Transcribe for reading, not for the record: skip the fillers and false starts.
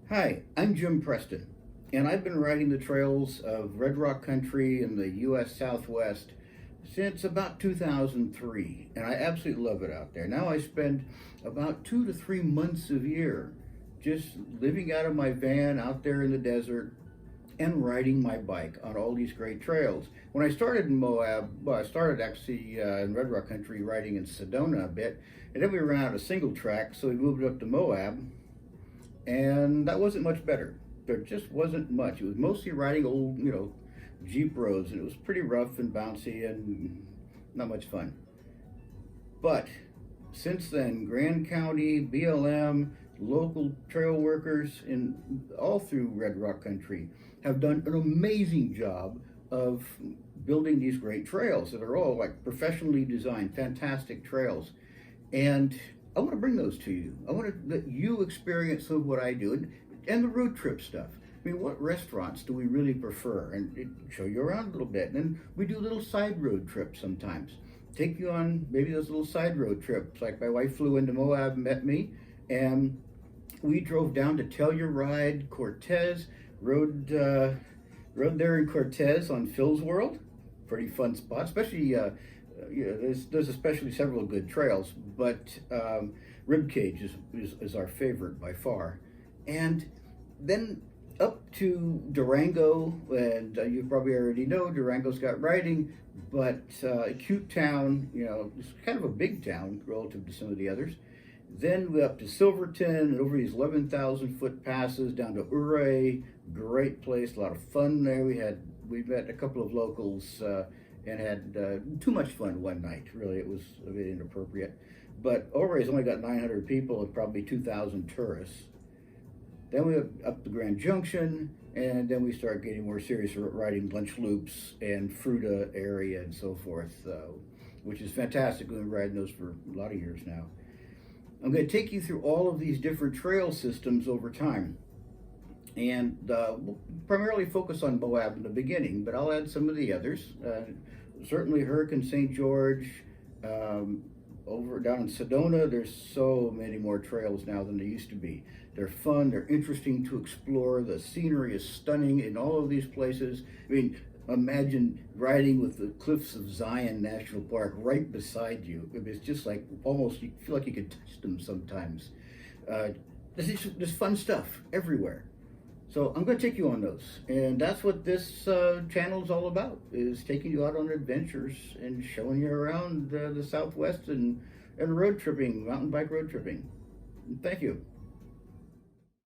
Hi, I'm Jim Preston, and I've been riding the trails of Red Rock Country in the U.S. Southwest since about 2003, and I absolutely love it out there. Now I spend about 2 to 3 months a year just living out of my van out there in the desert and riding my bike on all these great trails. When I started in Moab, well, I started actually in Red Rock Country riding in Sedona a bit, and then we ran out of single track, so we moved up to Moab, and that wasn't much better. There just wasn't much. It was mostly riding old, Jeep roads, and it was pretty rough and bouncy and not much fun. But since then, Grand County, BLM, local trail workers in all through Red Rock Country have done an amazing job of building these great trails that are all like professionally designed, fantastic trails. And I want to bring those to you. I want to let you experience some of what I do and the road trip stuff. I mean, what restaurants do we really prefer? And show you around a little bit. And then we do little side road trips sometimes. Take you on maybe those little side road trips. Like my wife flew into Moab and met me, and we drove down to Telluride, Cortez, rode there in Cortez on Phil's World. Pretty fun spot, especially there's especially several good trails, but Ribcage is our favorite by far. And then up to Durango, and you probably already know Durango's got riding, but a cute town, it's kind of a big town relative to some of the others. Then we up to Silverton and over these 11,000 foot passes down to Ouray. Great place, a lot of fun there. We met a couple of locals and had too much fun one night. Really, it was a bit inappropriate. But Ouray's only got 900 people and probably 2,000 tourists. Then we up to Grand Junction, and then we start getting more serious riding lunch loops and Fruta area and so forth, which is fantastic. We've been riding those for a lot of years now. I'm going to take you through all of these different trail systems over time. And we'll primarily focus on Moab in the beginning, but I'll add some of the others. Certainly Hurricane St. George, over down in Sedona, there's so many more trails now than there used to be. They're fun, they're interesting to explore, the scenery is stunning in all of these places. I mean, imagine riding with the Cliffs of Zion National Park right beside you. It's just like almost, you feel like you could touch them sometimes. There's fun stuff everywhere. So I'm going to take you on those, and that's what this channel is all about, is taking you out on adventures and showing you around the Southwest and road tripping, mountain bike road tripping. Thank you.